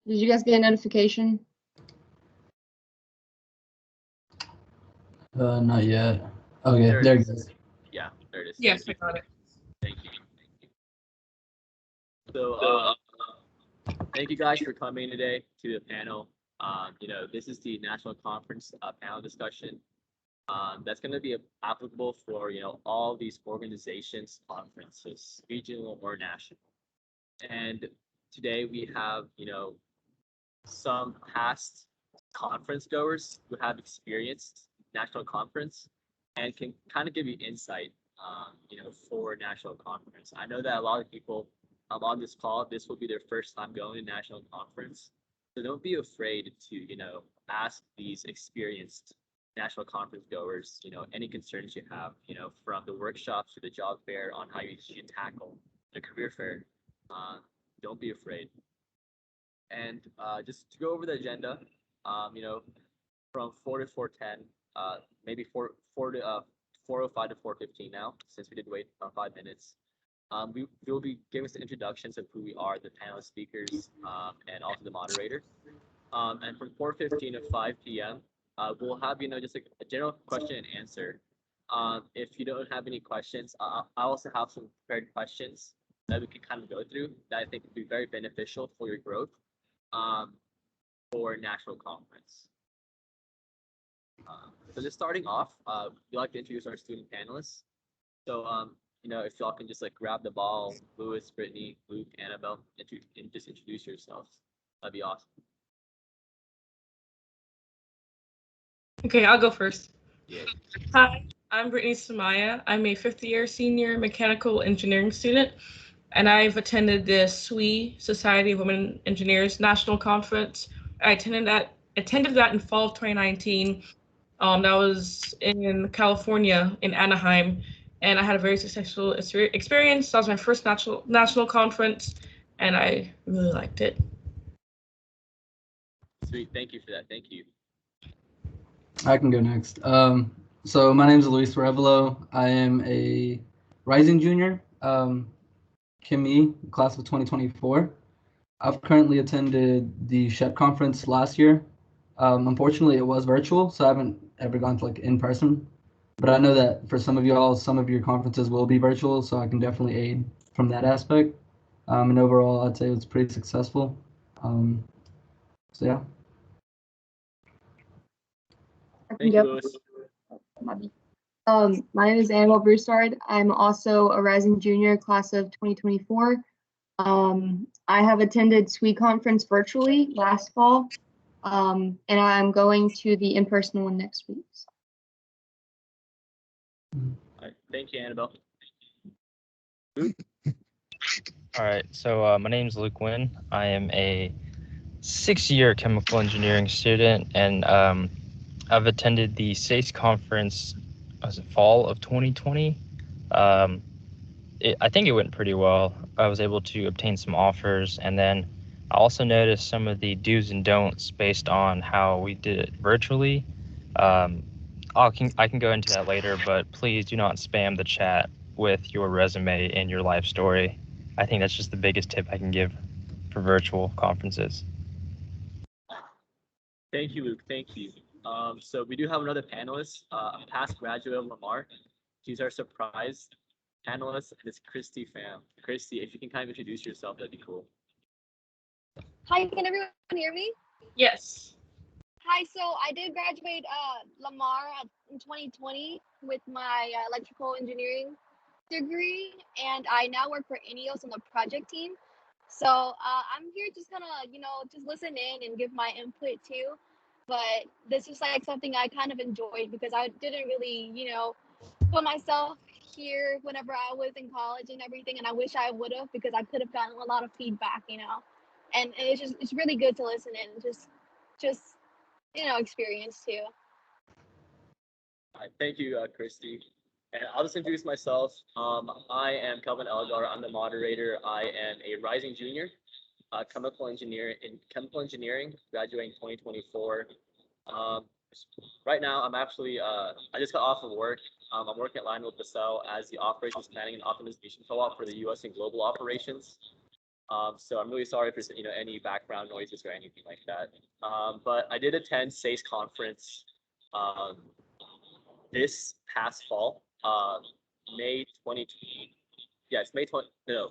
Did you guys get a notification? Not yet. Okay, there it is. Yeah, there it is. Yes, I got it. Thank you. So, thank you guys for coming today to the panel. This is the National Conference panel discussion. That's going to be applicable for, all these organizations, conferences, regional or national. And today we have, some past conference goers who have experienced national conference and can kind of give you insight, for national conference. I know that a lot of people on this call, this will be their first time going to national conference. So don't be afraid to, ask these experienced national conference goers, any concerns you have, from the workshops to the job fair on how you should tackle the career fair. Don't be afraid. And just to go over the agenda, from 4 to 4:10, maybe 4 to 4:05 to 4:15 now, since we did wait 5 minutes. We will be giving us the introductions of who we are, the panelist speakers, and also the moderator. And from 4:15 to 5 p.m., we'll have, just a general question and answer. If you don't have any questions, I also have some prepared questions that we can kind of go through that I think would be very beneficial for your growth for national conference. So just starting off, we'd like to introduce our student panelists. So, if y'all can just grab the ball, Louis, Brittany, Luke, Annabelle, and just introduce yourselves. That'd be awesome. Okay, I'll go first. Yeah. Hi, I'm Britney Sumayah. I'm a fifth-year senior mechanical engineering student, and I've attended the SWE, Society of Women Engineers National Conference. I attended that in fall of 2019. That was in California, in Anaheim, and I had a very successful experience. That was my first national conference, and I really liked it. Sweet, thank you for that. Thank you. I can go next. So my name is Luis Arevalo. I am a rising junior, Kim E, class of 2024. I've currently attended the SHEP conference last year. Unfortunately, it was virtual, so I haven't ever gone to in person. But I know that for some of y'all, some of your conferences will be virtual, so I can definitely aid from that aspect. And overall, I'd say it was pretty successful. So yeah. Thank you, Louis. My name is Annabelle Broussard. I'm also a rising junior, class of 2024. I have attended SWE conference virtually last fall, and I'm going to the in-person one next week. All right, thank you, Annabelle. All right, so my name is Nguyen. I am a 6-year chemical engineering student, and I've attended the SACE conference as a fall of 2020. I think it went pretty well. I was able to obtain some offers, and then I also noticed some of the do's and don'ts based on how we did it virtually. I can go into that later, but please do not spam the chat with your resume and your life story. I think that's just the biggest tip I can give for virtual conferences. Thank you, Luke. Thank you. So we do have another panelist, a past graduate of Lamar. She's our surprise panelist, and it's Christy Pham. Christy, if you can kind of introduce yourself, that'd be cool. Hi, can everyone hear me? Yes. Hi, so I did graduate Lamar in 2020 with my electrical engineering degree, and I now work for INEOS on the project team. So I'm here just gonna, just listen in and give my input too. But this is something I kind of enjoyed because I didn't really, put myself here whenever I was in college and everything, and I wish I would have because I could have gotten a lot of feedback, and it's really good to listen in, just experience too. All right, thank you, Christy. And I'll just introduce myself. I am Kelvin Elgar. I'm the moderator. I am a rising junior, chemical engineering, graduating 2024. Right now, I'm actually I just got off of work. I'm working at LyondellBasell as the operations planning and optimization co-op for the U.S. and global operations. So I'm really sorry if there's any background noises or anything like that. But I did attend Sase Conference this past fall, May 2020. Yeah, it's May 20. No,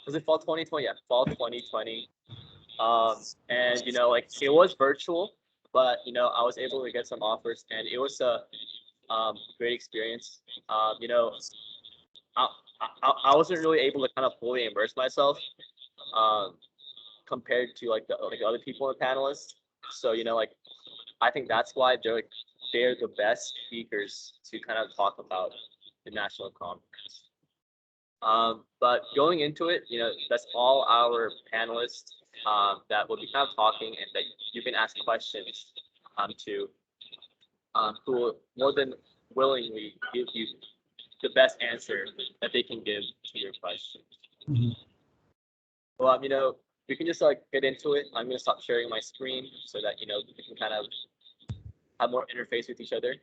was it fall 2020? Yeah, fall 2020. And like it was virtual, but I was able to get some offers, and it was a great experience. I, I wasn't really able to kind of fully immerse myself compared to like the other people in the panelists. So like I think that's why they're the best speakers to kind of talk about the national conference. But going into it, that's all our panelists that will be kind of talking, and that you can ask questions to, who will more than willingly give you the best answer that they can give to your question. Mm-hmm. Well, we can just like get into it. I'm gonna stop sharing my screen so that we can kind of have more interface with each other.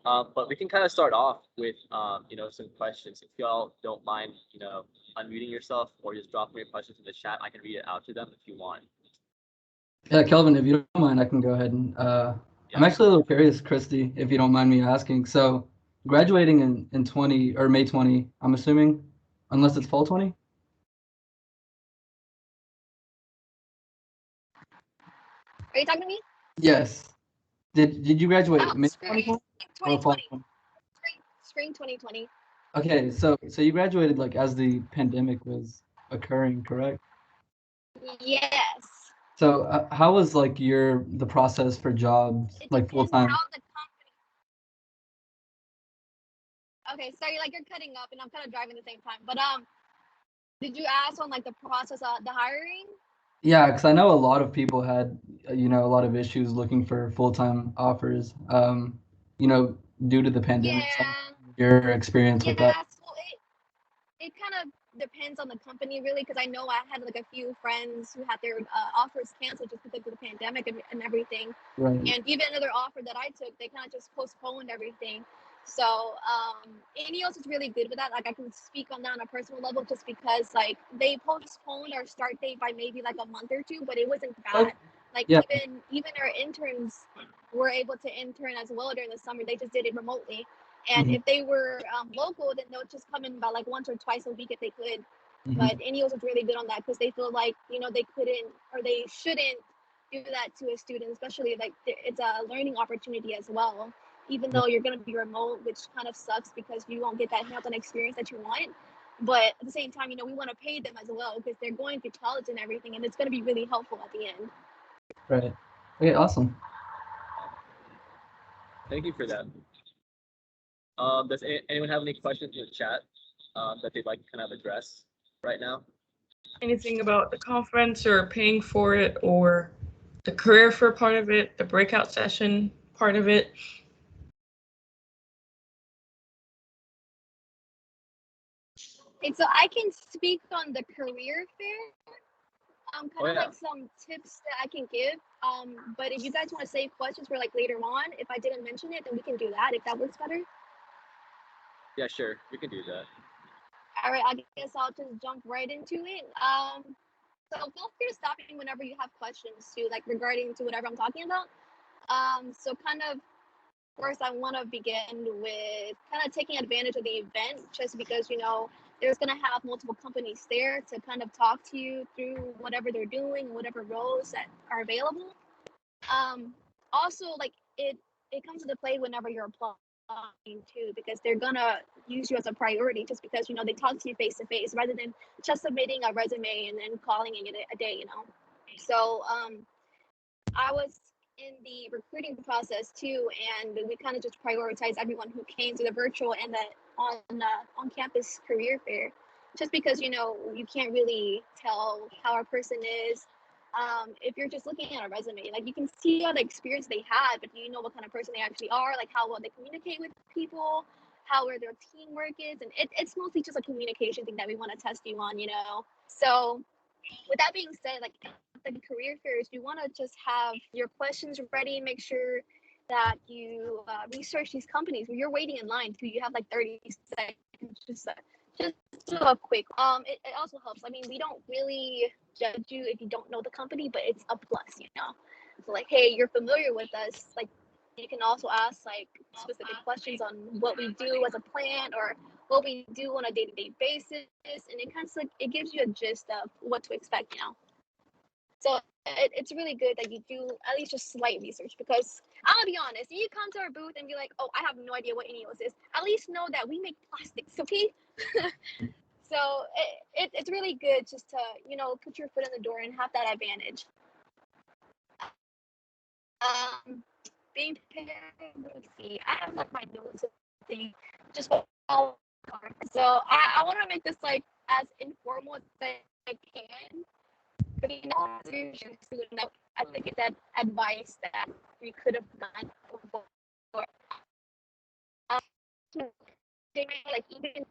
But we can kind of start off with some questions. If y'all don't mind, unmuting yourself or just dropping your questions in the chat, I can read it out to them if you want. Yeah, Kelvin, if you don't mind, I can go ahead and I'm actually a little curious, Christy, if you don't mind me asking. So graduating in 20 or May 20, I'm assuming, unless it's fall 20? Are you talking to me? Yes. Did you graduate May Spring 2020 or fall 2020. 20? Spring 2020. Okay, so you graduated like as the pandemic was occurring, correct? Yes. So how was like the process for jobs, It like full depends time? how the company. Okay, sorry, like you're cutting up, and I'm kind of driving at the same time. But did you ask on like the process of the hiring? Yeah, because I know a lot of people had, a lot of issues looking for full-time offers, due to the pandemic. So Yeah. your experience with that. Yeah. So it kind of depends on the company really, because I know I had like a few friends who had their offers canceled just because of the pandemic and everything. Right. And even another offer that I took, they kind of just postponed everything. So Ineos is really good with that. Like I can speak on that on a personal level, just because like they postponed our start date by maybe like a month or two, but it wasn't bad. Okay. Like Yeah. even our interns were able to intern as well during the summer. They just did it remotely. And Mhm. if they were local, then they'll just come in by like once or twice a week if they could. Mhm. But Ineos is really good on that, because they feel like they couldn't or they shouldn't do that to a student, especially like it's a learning opportunity as well. Even though you're going to be remote, which kind of sucks because you won't get that hands-on experience that you want. But at the same time, we want to pay them as well, because they're going through college and everything, and it's going to be really helpful at the end. Right. Okay, awesome. Thank you for that. Does anyone have any questions in the chat that they'd like to kind of address right now? Anything about the conference or paying for it, or the career fair part of it, the breakout session part of it? And so I can speak on the career fair. Kind of like some tips that I can give. But if you guys want to save questions for like later on, if I didn't mention it, then we can do that if that works better. Yeah, sure, we can do that. All right, I guess I'll just jump right into it. So feel free to stop me whenever you have questions too, like regarding to whatever I'm talking about. So kind of first, I want to begin with kind of taking advantage of the event, just because there's going to have multiple companies there to kind of talk to you through whatever they're doing, whatever roles that are available. Also, like it comes into play whenever you're applying too, because they're gonna use you as a priority, just because they talk to you face to face rather than just submitting a resume and then calling it a day. So I was in the recruiting process too, and we kind of just prioritized everyone who came to the virtual and the on-campus career fair, just because you can't really tell how a person is if you're just looking at a resume. Like you can see all the experience they had, but do you know what kind of person they actually are? Like how well they communicate with people, how well their teamwork is, and it's mostly just a communication thing that we want to test you on. So with that being said, like the career fairs, you want to just have your questions ready. Make sure that you research these companies. When you're waiting in line too, you have like 30 seconds just a quick. It also helps. I mean, we don't really judge you if you don't know the company, but it's a plus, you know. So like, hey, you're familiar with us. Like, you can also ask like specific questions on what we do as a plant or what we do on a day-to-day basis, and it kind of like it gives you a gist of what to expect, you know. So it's really good that you do at least just slight research, because I'll be honest, if you come to our booth and be like, oh, I have no idea what Ineos is, at least know that we make plastics, okay? So it's really good just to, you know, put your foot in the door and have that advantage. Being prepared, let's see, I have like my notes thing, just all. So I want to make this like as informal as I can. But you know, I think it's that advice that we could have done before. They may like even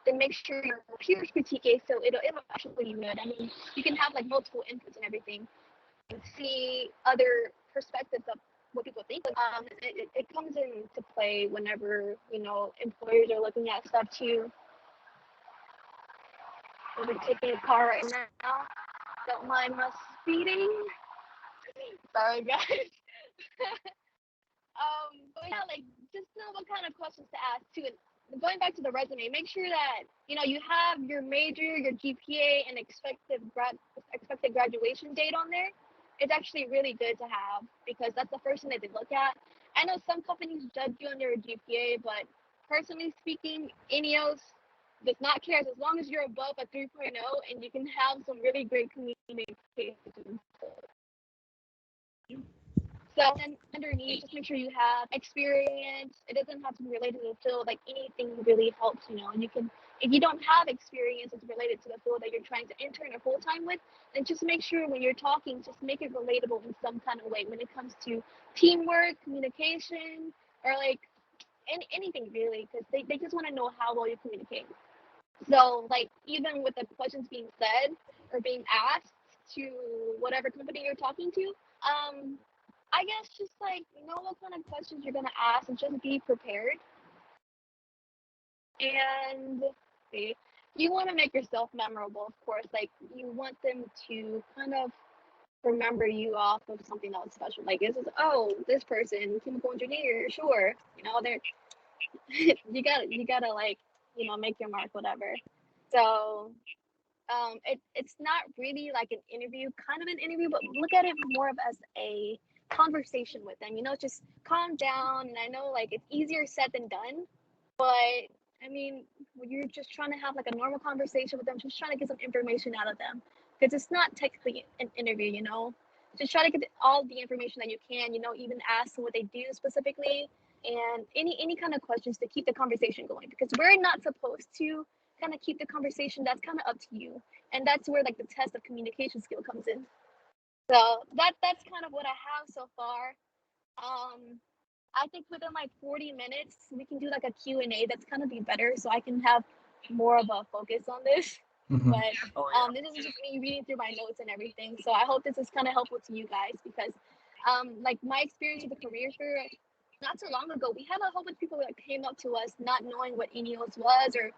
then make sure your peers critique it, so it'll actually be good. I mean, you can have like multiple inputs and everything, and see other perspectives of what people think. It comes into play whenever, you know, employers are looking at stuff too. We're taking a car right now. Don't mind my speeding. Sorry, guys. But yeah, like just know what kind of questions to ask too. And going back to the resume, make sure that you know you have your major, your GPA, and expected graduation date on there. It's actually really good to have, because that's the first thing that they look at. I know some companies judge you on your GPA, but personally speaking, Ineos does not care as long as you're above a 3.0 and you can have some really great communication. So then underneath, just make sure you have experience. It doesn't have to be related to the field. Like anything really helps, you know. And you can, if you don't have experience that's related to the field that you're trying to intern or full time with, then just make sure when you're talking, just make it relatable in some kind of way when it comes to teamwork, communication, or like anything really, because they just want to know how well you communicate. So like even with the questions being said or being asked to whatever company you're talking to, I guess just like know what kind of questions you're gonna ask and just be prepared. And see, you want to make yourself memorable, of course. Like you want them to kind of remember you off of something that was special. Like this is this person, chemical engineer, sure. You know, they're you gotta like, you know, make your mark, whatever. So it's not really like an interview, kind of an interview, but look at it more of as a conversation with them, you know, just calm down. And I know like it's easier said than done, but I mean, when you're just trying to have like a normal conversation with them, just trying to get some information out of them, because it's not technically an interview, you know. Just try to get all the information that you can, you know, even ask what they do specifically, and any kind of questions to keep the conversation going, because we're not supposed to kind of keep the conversation. That's kind of up to you, and that's where like the test of communication skill comes in. So that's kind of what I have so far. I think within like 40 minutes we can do like a Q&A. That's kind of be better, so I can have more of a focus on this. Mhm. But this is just me reading through my notes and everything, so I hope this is kind of helpful to you guys, because like my experience with the career fair not too long ago, we had a whole bunch of people that came up to us not knowing what Ineos was, or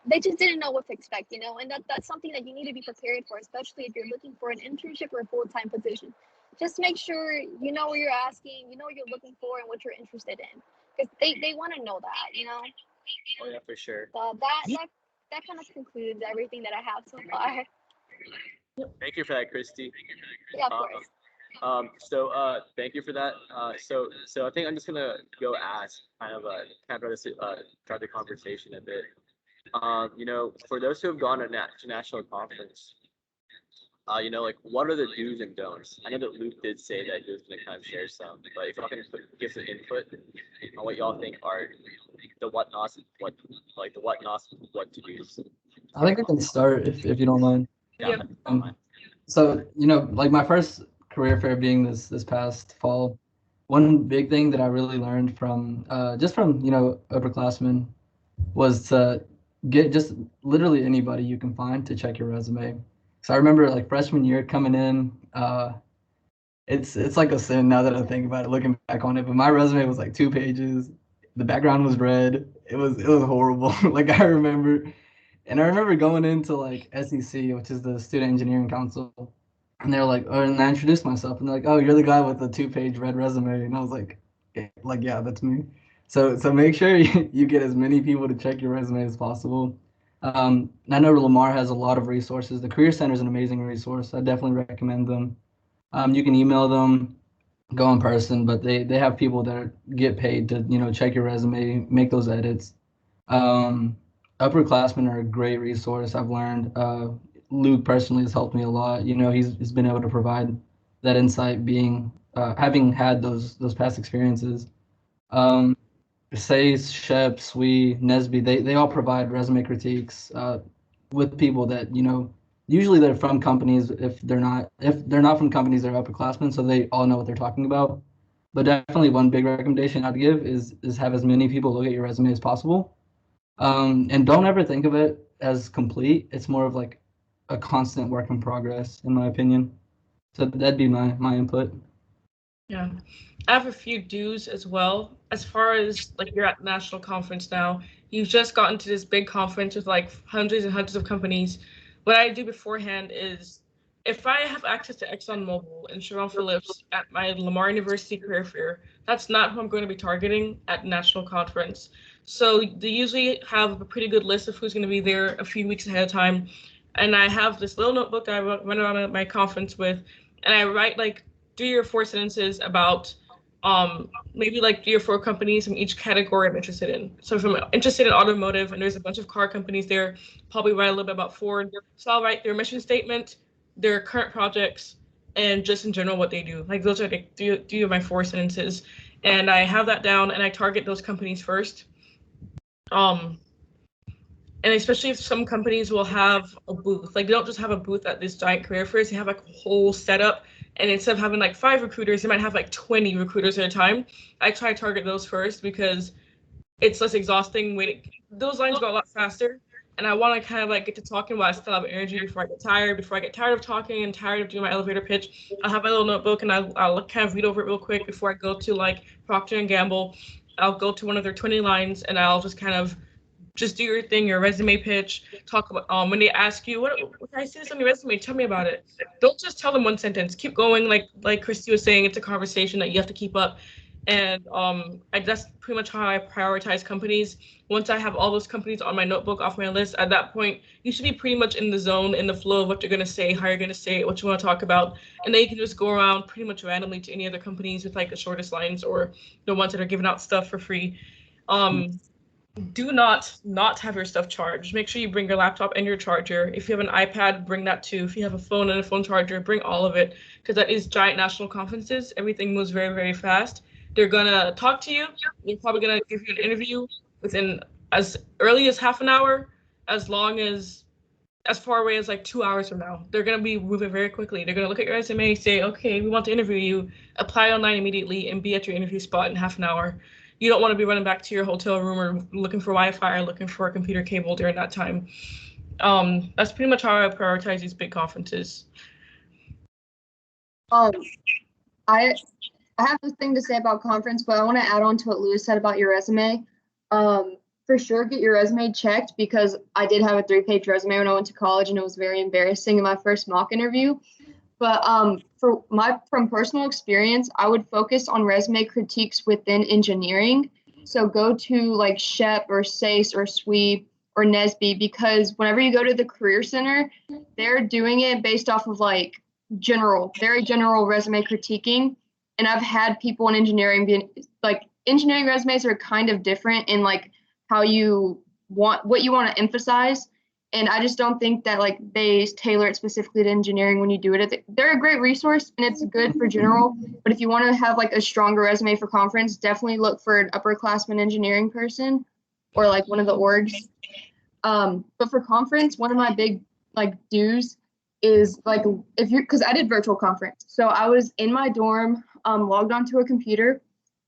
they just didn't know what to expect, you know. And that's something that you need to be prepared for, especially if you're looking for an internship or a full-time position. Just make sure you know what you're asking, you know what you're looking for, and what you're interested in, because they want to know that, you know. Oh yeah, for sure. So that kind of concludes everything that I have so far. Thank you for that, Christy. Yeah, of course. So thank you for that. So I think I'm just gonna go ask kind of start the conversation a bit. You know, for those who have gone to national conference, you know, like what are the do's and don'ts? I know that Luke did say that he was gonna kind of share some, but if y'all can give some input on what y'all think are the what-nots, what to do's. I think I can start if you don't mind. Yeah. So, you know, like my first career fair being this past fall, one big thing that I really learned from just from, you know, upperclassmen was to get just literally anybody you can find to check your resume. So I remember like freshman year coming in, it's like a sin now that I think about it, looking back on it, but my resume was like 2 pages. The background was red. it was horrible. Like I remember going into like SEC, which is the Student Engineering Council, and they're like, oh, and I introduced myself, and they're like, oh, you're the guy with the 2-page red resume, and I was like, yeah, that's me. So make sure you get as many people to check your resume as possible. I know Lamar has a lot of resources. The Career Center is an amazing resource. I definitely recommend them. You can email them, go in person, but they have people that get paid to, check your resume, make those edits. Um, Upperclassmen are a great resource. I've learned. Luke personally has helped me a lot. He's been able to provide that insight, being having had those past experiences. Um, Sase, Shep, Sui, Nesby, they all provide resume critiques with people that, usually they're from companies. If they're not from companies, they're upperclassmen, so they all know what they're talking about. But definitely one big recommendation I'd give is have as many people look at your resume as possible. And don't ever think of it as complete. It's more of like a constant work in progress, in my opinion. So that'd be my input. Yeah. I have a few do's as well. As far as like you're at national conference now, you've just gotten to this big conference with like hundreds and hundreds of companies. What I do beforehand is if I have access to ExxonMobil and Chevron Phillips at my Lamar University career fair, that's not who I'm going to be targeting at national conference. So they usually have a pretty good list of who's going to be there a few weeks ahead of time. And I have this little notebook I run around at my conference with, and I write like 3 or 4 sentences about maybe like 3 or 4 companies from each category I'm interested in. So if I'm interested in automotive and there's a bunch of car companies there, probably write a little bit about Ford. So I'll write their mission statement, their current projects, and just in general what they do. Like those are the 3 of my 4 sentences. And I have that down and I target those companies first. And especially if some companies will have a booth, like they don't just have a booth at this giant career fairs, they have like a whole setup. And instead of having like 5 recruiters, they might have like 20 recruiters at a time. I try to target those first because it's less exhausting. Those lines go a lot faster. And I want to kind of like get to talking while I still have energy before I get tired. Before I get tired of talking and tired of doing my elevator pitch, I'll have my little notebook and I'll kind of read over it real quick before I go to like Procter and Gamble. I'll go to one of their 20 lines and I'll just kind of just do your thing, your resume pitch, talk about when they ask you, what can I see this on your resume? Tell me about it. Don't just tell them one sentence. Keep going. Like Christy was saying, it's a conversation that you have to keep up. And that's pretty much how I prioritize companies. Once I have all those companies on my notebook off my list, at that point, you should be pretty much in the zone, in the flow of what you're going to say, how you're going to say it, what you want to talk about. And then you can just go around pretty much randomly to any other companies with like the shortest lines or the ones that are giving out stuff for free. Do not have your stuff charged. Make sure you bring your laptop and your charger. If you have an iPad, bring that too. If you have a phone and a phone charger, bring all of it, because that is giant national conferences. Everything moves very, very fast. They're gonna talk to you. They're probably gonna give you an interview within as early as half an hour, as far away as like 2 hours from now. They're gonna be moving very quickly. They're gonna look at your resume, say, okay, we want to interview you, apply online immediately, and be at your interview spot in half an hour. You don't want to be running back to your hotel room or looking for Wi-Fi or looking for a computer cable during that time. That's pretty much how I prioritize these big conferences. I have this thing to say about conference, but I want to add on to what Lewis said about your resume. For sure, get your resume checked, because I did have a 3-page resume when I went to college, and it was very embarrassing in my first mock interview. But from personal experience, I would focus on resume critiques within engineering. So go to like Shep or Sase or Sweep or Nesby, because whenever you go to the Career Center, they're doing it based off of like very general resume critiquing. And I've had people in engineering being like, engineering resumes are kind of different in like what you want to emphasize. And I just don't think that like they tailor it specifically to engineering when you do it. They're a great resource and it's good for general. But if you want to have like a stronger resume for conference, definitely look for an upperclassman engineering person or like one of the orgs. But for conference, one of my big like do's is like because I did virtual conference. So I was in my dorm, logged onto a computer.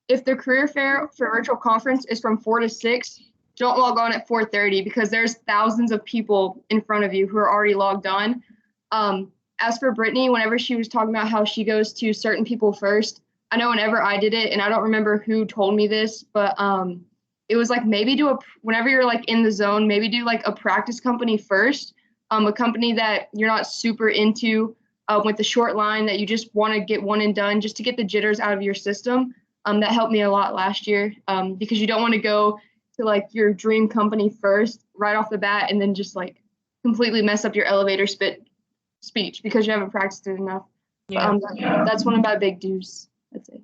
If the career fair for virtual conference is from 4 to 6, don't log on at 4:30, because there's thousands of people in front of you who are already logged on. As for Brittany, whenever she was talking about how she goes to certain people first, I know whenever I did it, and I don't remember who told me this, but it was like maybe whenever you're like in the zone, maybe do like a practice company first, a company that you're not super into with the short line that you just want to get one and done just to get the jitters out of your system. That helped me a lot last year because you don't want to go to like your dream company first right off the bat and then just like completely mess up your elevator speech because you haven't practiced it enough. Yeah. But, that's one of my big do's. That's it.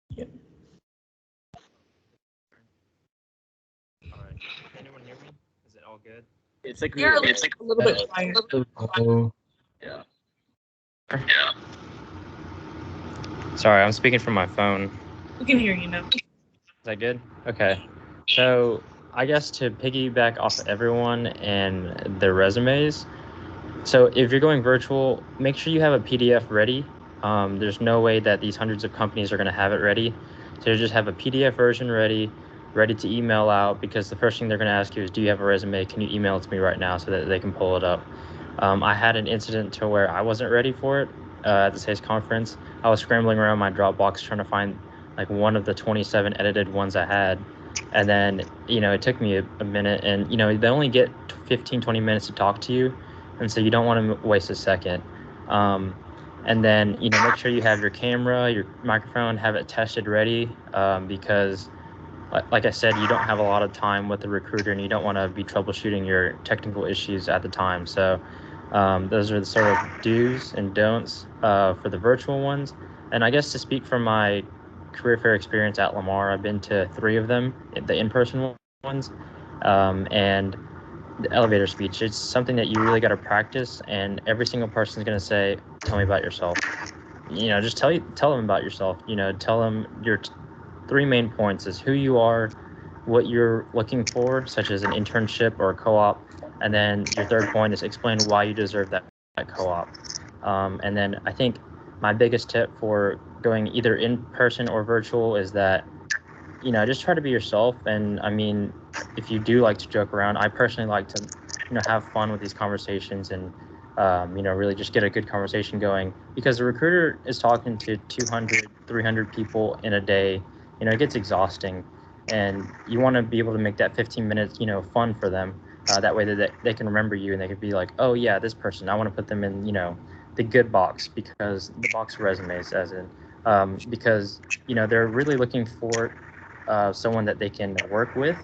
Yep. All right. Can anyone hear me? Is it all good? It's like You're a little bit quiet. Hello. yeah. Sorry, I'm speaking from my phone. We can hear you now. Is that good? Okay. So I guess to piggyback off of everyone and their resumes. So if you're going virtual, make sure you have a PDF ready. There's no way that these hundreds of companies are going to have it ready. So just have a PDF version ready to email out, because the first thing they're going to ask you is, do you have a resume? Can you email it to me right now so that they can pull it up? I had an incident to where I wasn't ready for it at the Sase Conference. I was scrambling around my Dropbox trying to find like one of the 27 edited ones I had. And then, it took me a minute, and, they only get 15, 20 minutes to talk to you. And so you don't want to waste a second. And then, make sure you have your camera, your microphone, have it tested ready, because like I said, you don't have a lot of time with the recruiter, and you don't want to be troubleshooting your technical issues at the time. So those are the sort of do's and don'ts for the virtual ones. And I guess to speak from my career fair experience at Lamar, I've been to 3 of them, the in-person ones, and the elevator speech. It's something that you really got to practice, and every single person is going to say, tell me about yourself. Just tell them about yourself. Tell them your 3 main points is who you are, what you're looking for, such as an internship or a co-op, and then your 3rd point is explain why you deserve that co-op. And then I think my biggest tip for going either in person or virtual is that, just try to be yourself. And I mean, if you do like to joke around, I personally like to, have fun with these conversations and, really just get a good conversation going, because the recruiter is talking to 200, 300 people in a day. It gets exhausting, and you want to be able to make that 15 minutes, fun for them. That way that they can remember you, and they could be like, oh yeah, this person, I want to put them in, the good box, because the box of resumes, as in, because, they're really looking for someone that they can work with.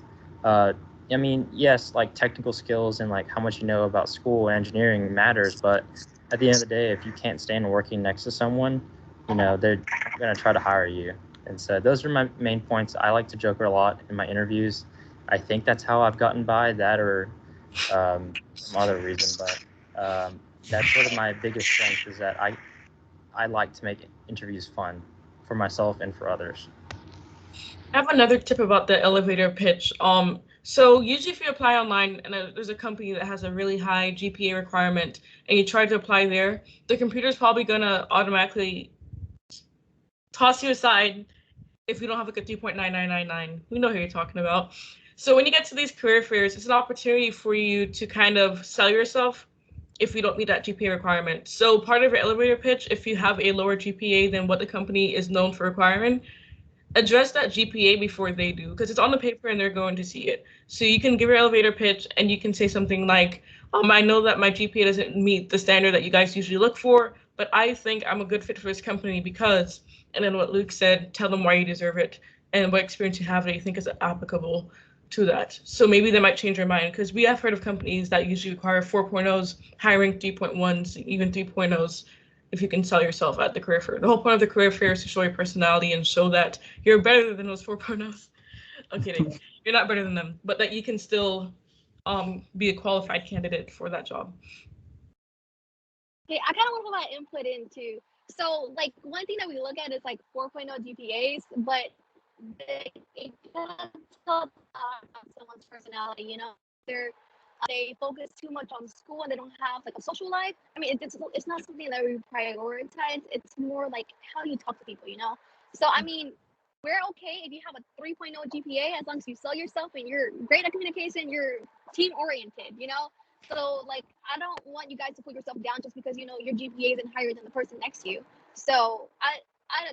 I mean, yes, like technical skills and like how much you know about school and engineering matters, but at the end of the day, if you can't stand working next to someone, they're going to try to hire you. And so those are my main points. I like to joke a lot in my interviews. I think that's how I've gotten by, that or some other reason, but that's sort of my biggest strength, is that I like to make interviews fun for myself and for others. I have another tip about the elevator pitch. So usually if you apply online and there's a company that has a really high GPA requirement and you try to apply there, the computer's probably gonna automatically toss you aside if you don't have like a 3.9999. We know who you're talking about. So when you get to these career fairs, it's an opportunity for you to kind of sell yourself if you don't meet that GPA requirement. So part of your elevator pitch, if you have a lower GPA than what the company is known for requiring, address that GPA before they do, because it's on the paper and they're going to see it. So you can give your elevator pitch and you can say something like, I know that my GPA doesn't meet the standard that you guys usually look for, but I think I'm a good fit for this company because, and then what Luke said, tell them why you deserve it and what experience you have that you think is applicable to that. So maybe they might change their mind, because we have heard of companies that usually require 4.0s, hiring 3.1s, even 3.0s, if you can sell yourself at the career fair. The whole point of the career fair is to show your personality and show that you're better than those 4.0s. I'm kidding. You're not better than them, but that you can still be a qualified candidate for that job. Okay, I kind of want to put my input into. So, like, one thing that we look at is like 4.0 GPAs, but it doesn't tell about someone's personality. They focus too much on school and they don't have like a social life. I mean, it's not something that we prioritize. It's more like how you talk to people. So I mean, we're okay if you have a 3.0 GPA as long as you sell yourself and you're great at communication, you're team oriented. So like, I don't want you guys to put yourself down just because your GPA isn't higher than the person next to you. So I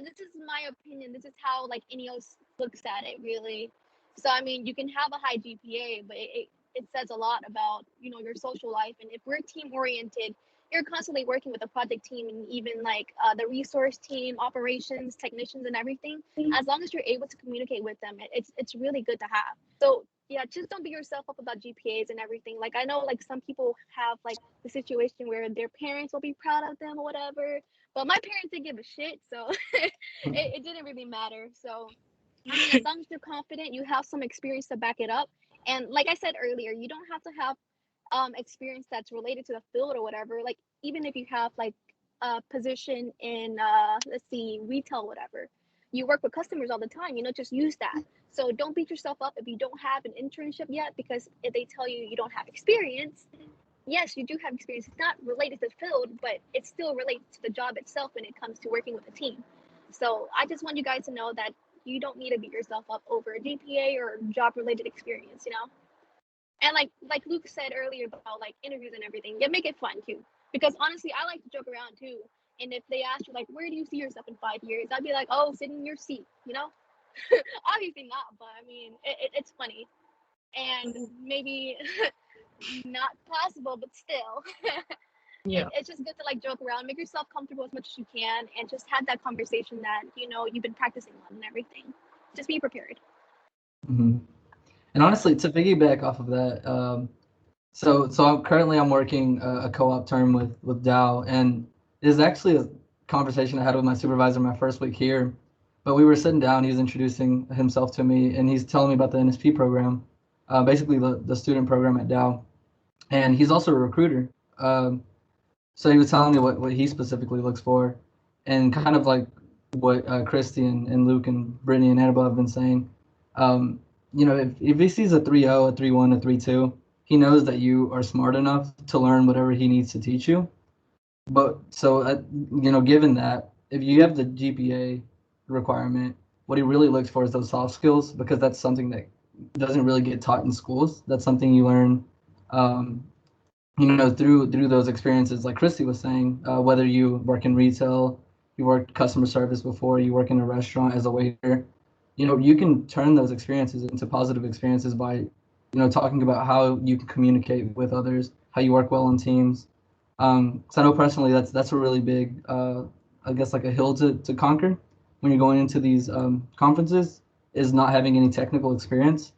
this is my opinion. This is how like ENEOS looks at it really. So I mean, you can have a high GPA, but it says a lot about, you know, your social life. And if we're team oriented, you're constantly working with a project team and even like the resource team, operations, technicians, and everything. As long as you're able to communicate with them, it's really good to have. So yeah, just don't beat yourself up about GPAs and everything. Like I know like some people have like the situation where their parents will be proud of them or whatever, but my parents didn't give a shit, so it didn't really matter. So I mean, as long as you're confident, you have some experience to back it up. And like I said earlier, you don't have to have experience that's related to the field or whatever. Like even if you have like a position in let's see, retail, whatever, you work with customers all the time, you know, just use that. So don't beat yourself up if you don't have an internship yet, because if they tell you you don't have experience, yes, you do have experience. It's not related to the field, but it's still related to the job itself when it comes to working with a team. So I just want you guys to know that you don't need to beat yourself up over a GPA or job related experience, you know? And like Luke said earlier about like interviews and everything, yeah, make it fun too. Because honestly, I like to joke around too. And if they ask you like, where do you see yourself in 5 years? I'd be like, oh, sitting in your seat, you know? Obviously not, but I mean, it's funny. And maybe not possible, but still. Yeah. It's just good to like joke around, make yourself comfortable as much as you can, and just have that conversation that, you know, you've been practicing on and everything. Just be prepared. Mhm. And honestly, to piggyback off of that, so I'm working a co-op term with Dow, and it is actually a conversation I had with my supervisor my first week here. But we were sitting down, he was introducing himself to me, and he's telling me about the NSP program, basically the student program at Dow, and he's also a recruiter. So he was telling me what he specifically looks for, and kind of like what Christy and Luke and Brittany and Annabelle have been saying. You know, if he sees a 3.0, a 3.1, a 3.2, he knows that you are smart enough to learn whatever he needs to teach you. But so, you know, given that, if you have the GPA requirement, what he really looks for is those soft skills, because that's something that doesn't really get taught in schools. That's something you learn, you know, through those experiences, like Christy was saying, whether you work in retail, you worked customer service before, you work in a restaurant as a waiter, you know, you can turn those experiences into positive experiences by, you know, talking about how you can communicate with others, how you work well in teams. So I know personally that's a really big, I guess, like a hill to conquer when you're going into these conferences, is not having any technical experience.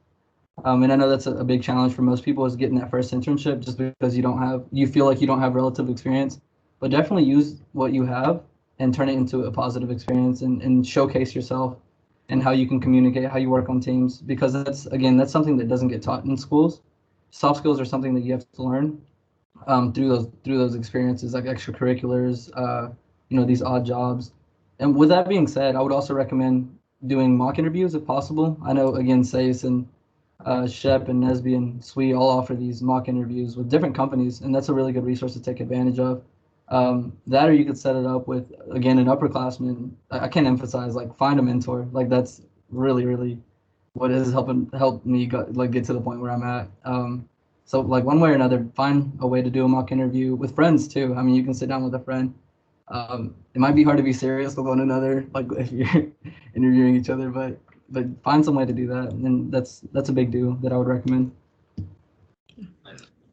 And I know that's a big challenge for most people, is getting that first internship, just because you feel like you don't have relative experience. But definitely use what you have and turn it into a positive experience, and showcase yourself and how you can communicate, how you work on teams, because that's something that doesn't get taught in schools. Soft skills are something that you have to learn through those experiences, like extracurriculars, you know, these odd jobs. And with that being said, I would also recommend doing mock interviews if possible. I know, again, Sase and Shep and Nesby and Sui all offer these mock interviews with different companies, and that's a really good resource to take advantage of. That, or you could set it up with, again, an upperclassman. I can't emphasize, like, find a mentor. Like, that's really, really what has helped me get to the point where I'm at. So like one way or another, find a way to do a mock interview with friends too. I mean, you can sit down with a friend. It might be hard to be serious with one another, like if you're interviewing each other, but find some way to do that, and that's a big deal that I would recommend.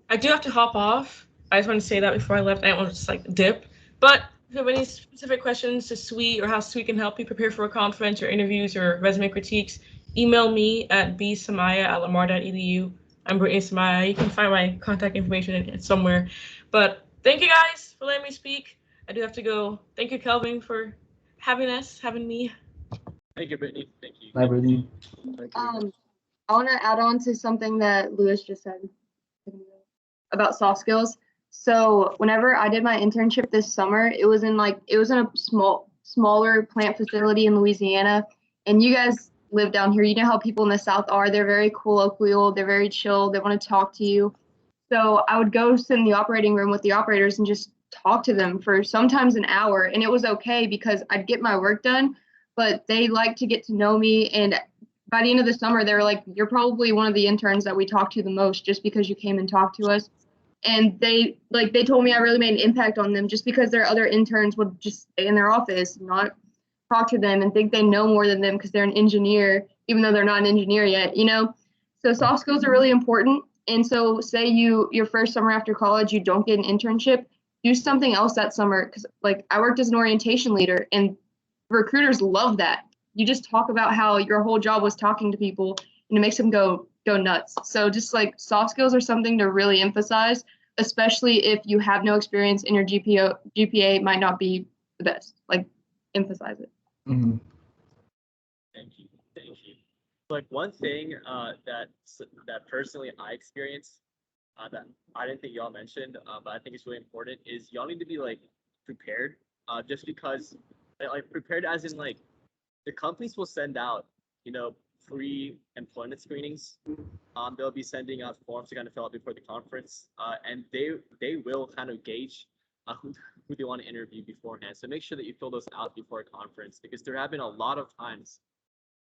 I do have to hop off. I just want to say that before I left. I don't want to just like dip. But if you have any specific questions to Sui or how Sui can help you prepare for a conference or interviews or resume critiques, email me at bsumayah@lamar.edu. I'm Britney Sumayah. You can find my contact information somewhere. But thank you guys for letting me speak. I do have to go. Thank you, Kelvin, for having me. Thank you, Brittany. Thank you. Bye, Brittany. I want to add on to something that Lewis just said about soft skills. So whenever I did my internship this summer, it was in a smaller plant facility in Louisiana. And you guys live down here. You know how people in the South are. They're very colloquial. They're very chill. They want to talk to you. So I would go sit in the operating room with the operators and just talk to them for sometimes an hour. And it was okay because I'd get my work done, but they like to get to know me. And by the end of the summer, they were like, you're probably one of the interns that we talk to the most just because you came and talked to us. And they told me I really made an impact on them, just because their other interns would just stay in their office, not talk to them, and think they know more than them because they're an engineer. even though they're not an engineer yet, you know? So soft skills are really important. And so say your first summer after college, you don't get an internship, do something else that summer. Because like I worked as an orientation leader and recruiters love that. You just talk about how your whole job was talking to people and it makes them go nuts. So just like soft skills are something to really emphasize, especially if you have no experience and your GPA might not be the best. Like emphasize it. Mm-hmm. Thank you. Like one thing that personally I experienced that I didn't think y'all mentioned, but I think it's really important is y'all need to be like prepared. Just because like prepared as in like the companies will send out, you know, free employment screenings. They'll be sending out forms to kind of fill out before the conference, and they will kind of gauge who they want to interview beforehand. So make sure that you fill those out before a conference, because there have been a lot of times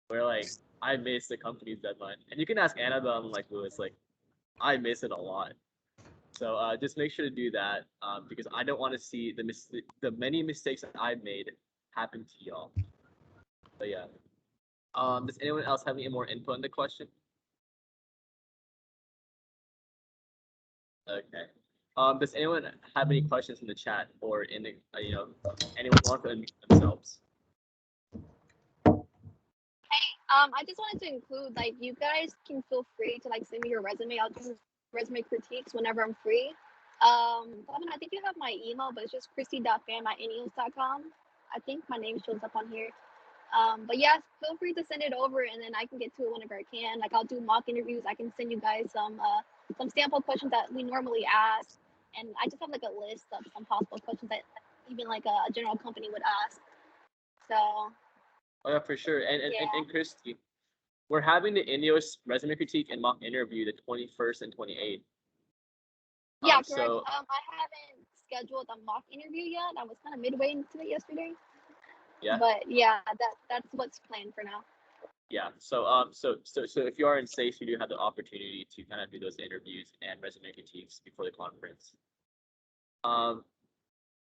where like I missed the company's deadline, and you can ask Annabelle and like Lewis, like I miss it a lot. So just make sure to do that, because I don't want to see the many mistakes that I've made happen to y'all. But yeah. Does anyone else have any more input on the question? Okay. Does anyone have any questions in the chat or in the anyone want to unmute themselves? I just wanted to include, like, you guys can feel free to like send me your resume. I'll do resume critiques whenever I'm free. I think you have my email, but it's just christy.fan@neos.com. I think my name shows up on here. But yeah, feel free to send it over, and then I can get to it whenever I can. Like I'll do mock interviews. I can send you guys some sample questions that we normally ask, and I just have like a list of some possible questions that even like a general company would ask. So. Oh yeah, for sure. And Christy, we're having the INEOS resume critique and mock interview the 21st and 28th. Yeah, correct. So, I haven't scheduled a mock interview yet. I was kind of midway into it yesterday. Yeah. But yeah, that's what's planned for now. Yeah. So if you are in SACE, you do have the opportunity to kind of do those interviews and resume critiques before the conference.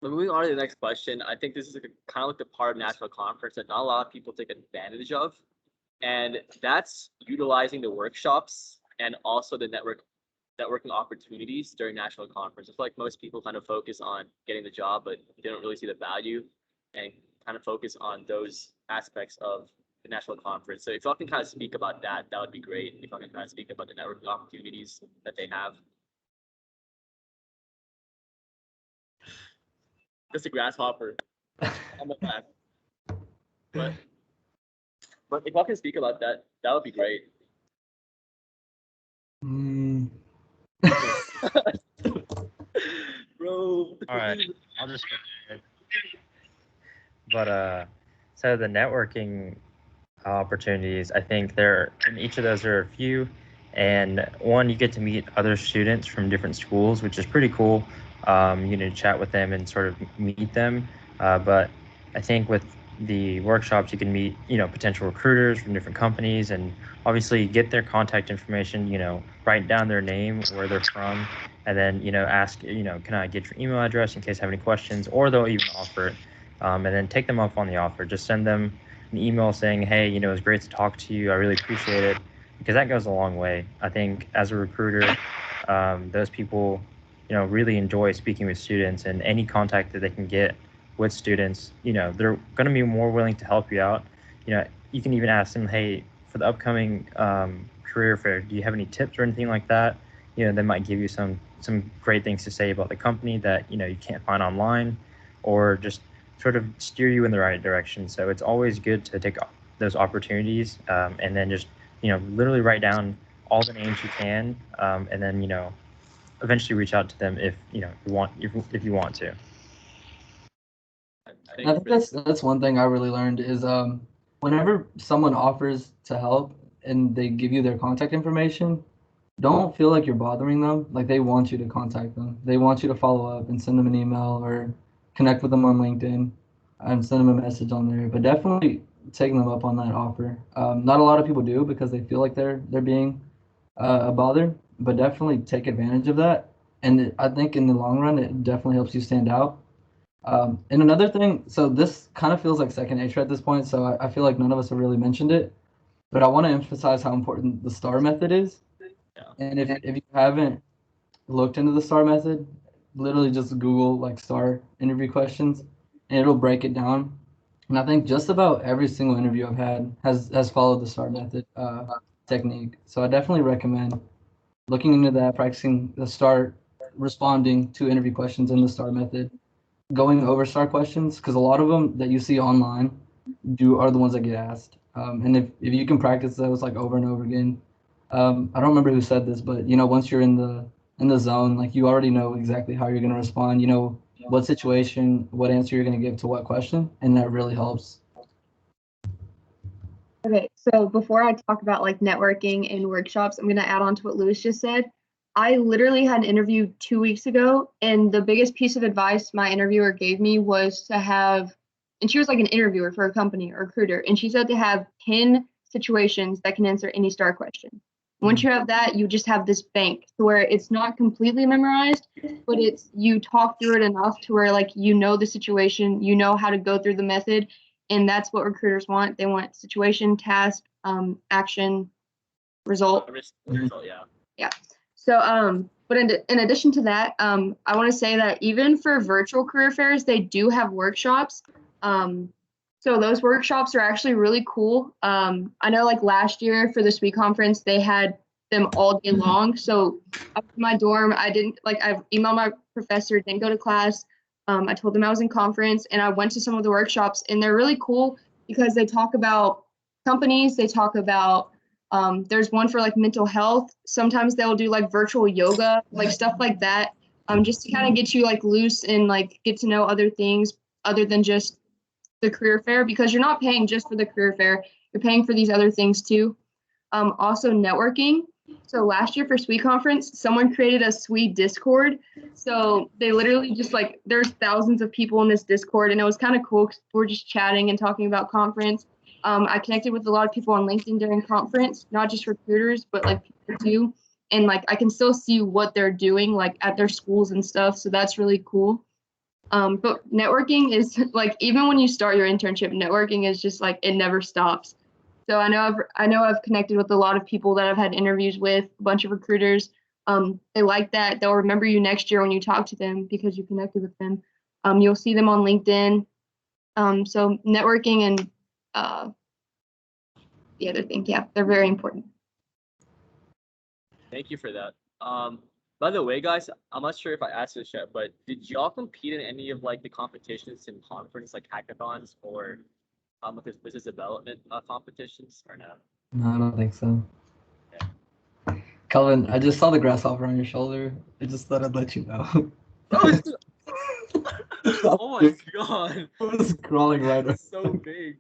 But moving on to the next question, I think this is kind of like the part of National Conference that not a lot of people take advantage of, and that's utilizing the workshops and also the networking opportunities during National Conference. I feel like most people kind of focus on getting the job, but they don't really see the value and kind of focus on those aspects of the National Conference. So if y'all can kind of speak about that, that would be great. If y'all can kind of speak about the networking opportunities that they have. Just a grasshopper on the back. But if y'all can speak about that, that would be great. Bro. All right, I'll just. But so the networking opportunities, I think in each of those are a few, and one, you get to meet other students from different schools, which is pretty cool. Chat with them and sort of meet them. But I think with the workshops, you can meet, potential recruiters from different companies, and obviously get their contact information, write down their name, where they're from, and then, ask, can I get your email address in case I have any questions, or they'll even offer it. And then take them up on the offer. Just send them an email saying, hey, it was great to talk to you. I really appreciate it, because that goes a long way. I think as a recruiter, those people, really enjoy speaking with students, and any contact that they can get with students, they're going to be more willing to help you out. You can even ask them, hey, for the upcoming career fair, do you have any tips or anything like that? They might give you some great things to say about the company that, you can't find online, or just sort of steer you in the right direction. So it's always good to take those opportunities, and then just, literally write down all the names you can, and then, eventually reach out to them if you want to. I think that's one thing I really learned is whenever someone offers to help and they give you their contact information, don't feel like you're bothering them. Like they want you to contact them. They want you to follow up and send them an email or connect with them on LinkedIn and send them a message on there. But definitely take them up on that offer. Not a lot of people do because they feel like they're being a bother, but definitely take advantage of that. And I think in the long run, it definitely helps you stand out. And another thing, so this kind of feels like second nature at this point, so I feel like none of us have really mentioned it. but I want to emphasize how important the STAR method is. Yeah. And if you haven't looked into the STAR method, literally just Google like STAR interview questions, and it'll break it down. And I think just about every single interview I've had has followed the STAR method technique. So I definitely recommend looking into that, practicing the STAR, responding to interview questions in the STAR method, going over STAR questions, because a lot of them that you see online are the ones that get asked. And if you can practice those like over and over again, I don't remember who said this, but once you're in the zone, like you already know exactly how you're gonna respond. You know what situation, what answer you're gonna give to what question, and that really helps. Okay, so before I talk about like networking and workshops, I'm gonna add on to what Lewis just said. I literally had an interview 2 weeks ago, and the biggest piece of advice my interviewer gave me was to have, and she was like an interviewer for a company or recruiter, and she said to have 10 situations that can answer any STAR question. Once you have that, you just have this bank to where it's not completely memorized, but it's you talk through it enough to where like you know the situation, you know how to go through the method, and that's what recruiters want. They want situation, task, action, result. Result, yeah. Yeah. So, but in addition to that, I want to say that even for virtual career fairs, they do have workshops. So those workshops are actually really cool. I know like last year for the SWE conference, they had them all day long. So up to my dorm, I emailed my professor, didn't go to class. I told them I was in conference, and I went to some of the workshops, and they're really cool because they talk about companies, they talk about there's one for like mental health. Sometimes they'll do like virtual yoga, like stuff like that, just to kind of get you like loose and like get to know other things other than just the career fair, because you're not paying just for the career fair, you're paying for these other things too. Also networking. So last year for SWE conference, someone created a SWE Discord. So they literally just like, there's thousands of people in this Discord, and it was kind of cool because we're just chatting and talking about conference. I connected with a lot of people on LinkedIn during conference, not just recruiters, but like people too. And like I can still see what they're doing like at their schools and stuff. So that's really cool. But networking is like, even when you start your internship, networking is just like, it never stops. So I know I've connected with a lot of people that I've had interviews with, a bunch of recruiters. They like that. They'll remember you next year when you talk to them because you connected with them. You'll see them on LinkedIn. So networking and the other thing, yeah, they're very important. Thank you for that. By the way, guys, I'm not sure if I asked this yet, but did y'all compete in any of like the competitions in conference, like hackathons or with this business development competitions, or no? No, I don't think so. Calvin, I just saw the grasshopper on your shoulder. I just thought I'd let you know. Oh my god! It was crawling right up. So big.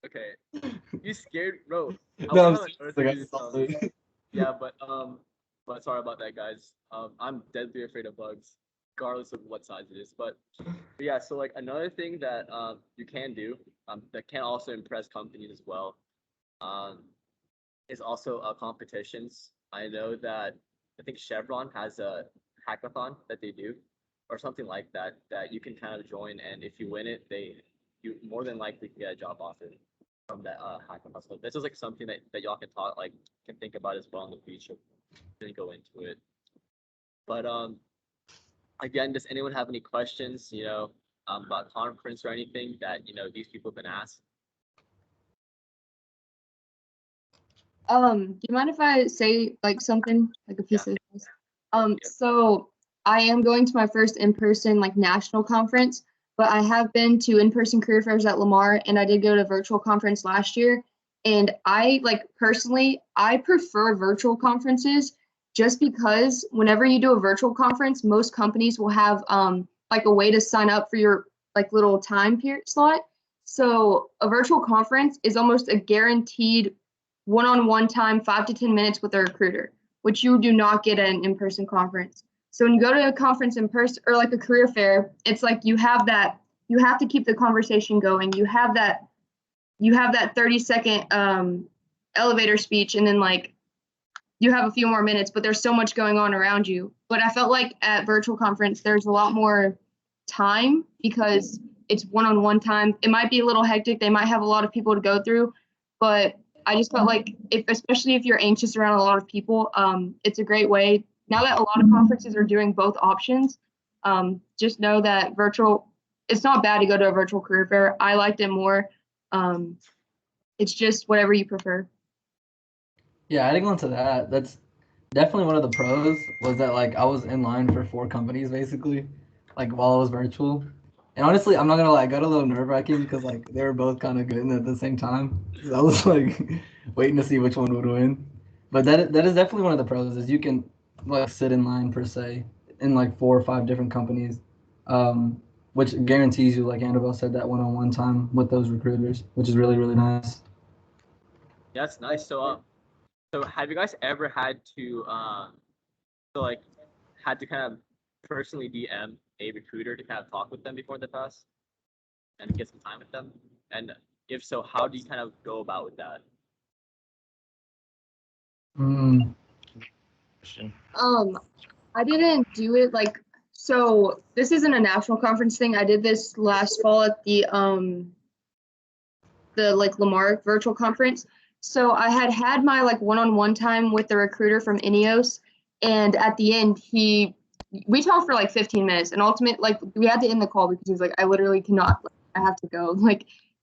Okay, you scared, bro? No, I saw it. Yeah, but sorry about that, guys. I'm deadly afraid of bugs, regardless of what size it is. But yeah, so like another thing that you can do that can also impress companies as well is also competitions. I know that I think Chevron has a hackathon that they do, or something like that, that you can kind of join, and if you win it, you more than likely can get a job offer from that hackathon. So this is like something that y'all can think about as well in the future. Didn't go into it, but again, does anyone have any questions, about conference or anything that these people can ask? Do you mind if I say like something, like a piece of advice? So I am going to my first in-person like national conference, but I have been to in-person career fairs at Lamar, and I did go to virtual conference last year. And I personally, I prefer virtual conferences just because whenever you do a virtual conference, most companies will have like a way to sign up for your like little time period slot. So a virtual conference is almost a guaranteed one-on-one time, 5 to 10 minutes with a recruiter, which you do not get at an in-person conference. So when you go to a conference in person or like a career fair, it's like you have to keep the conversation going. You have that 30-second elevator speech, and then like you have a few more minutes, but there's so much going on around you. But I felt like at virtual conference, there's a lot more time because it's one-on-one time. It might be a little hectic. They might have a lot of people to go through, but I just felt like especially if you're anxious around a lot of people, it's a great way. Now that a lot of conferences are doing both options, just know that it's not bad to go to a virtual career fair. I liked it more. It's just whatever you prefer. Yeah, adding on to that, that's definitely one of the pros was that like I was in line for 4 companies basically, like while I was virtual. And honestly, I'm not gonna lie, I got a little nerve-wracking because like they were both kind of good at the same time. So I was like waiting to see which one would win. But that is definitely one of the pros is you can like sit in line per se in like 4 or 5 different companies, which guarantees you, like Annabelle said, that one-on-one time with those recruiters, which is really, really nice. Yeah, that's nice. So have you guys ever had to had to kind of personally DM a recruiter to kind of talk with them before the pass and get some time with them? And if so, how do you kind of go about with that? Mm. I didn't do it so this isn't a national conference thing. I did this last fall at the Lamar virtual conference. So I had my one-on-one time with the recruiter from INEOS, and at the end we talked for 15 minutes, and ultimately we had to end the call because he was like, I literally cannot, I have to go.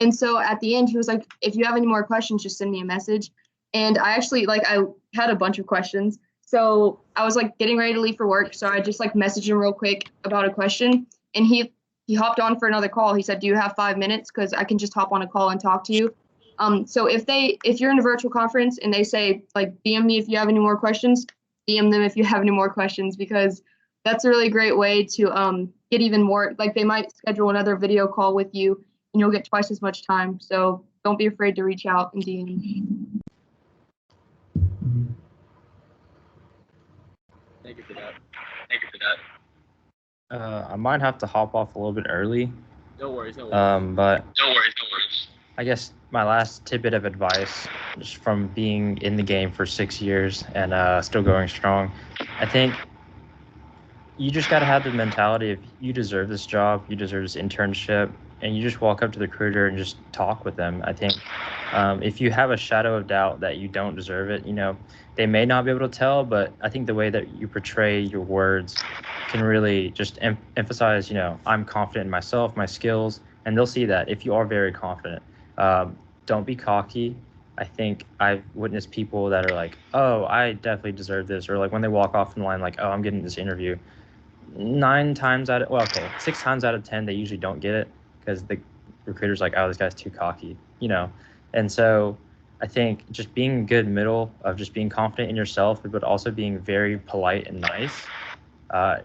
And so at the end he was like, if you have any more questions, just send me a message. And I actually I had a bunch of questions. So I was getting ready to leave for work. So I just messaged him real quick about a question, and he hopped on for another call. He said, do you have 5 minutes? Because I can just hop on a call and talk to you. So if you're in a virtual conference and they say DM me if you have any more questions, DM them if you have any more questions, because that's a really great way to get even more, they might schedule another video call with you and you'll get twice as much time. So don't be afraid to reach out and DM. Thank you for that. I might have to hop off a little bit early. No worries. But no worries. I guess my last tidbit of advice, just from being in the game for 6 years and still going strong, I think you just got to have the mentality of you deserve this job, you deserve this internship, and you just walk up to the recruiter and just talk with them. I think if you have a shadow of doubt that you don't deserve it, they may not be able to tell, but I think the way that you portray your words can really just emphasize, I'm confident in myself, my skills, and they'll see that if you are very confident. Don't be cocky. I think I've witnessed people that are like, oh, I definitely deserve this, or when they walk off in line, oh, I'm getting this interview. 6 times out of 10, they usually don't get it because the recruiter's like, oh, this guy's too cocky, And so I think just being a good middle of just being confident in yourself, but also being very polite and nice,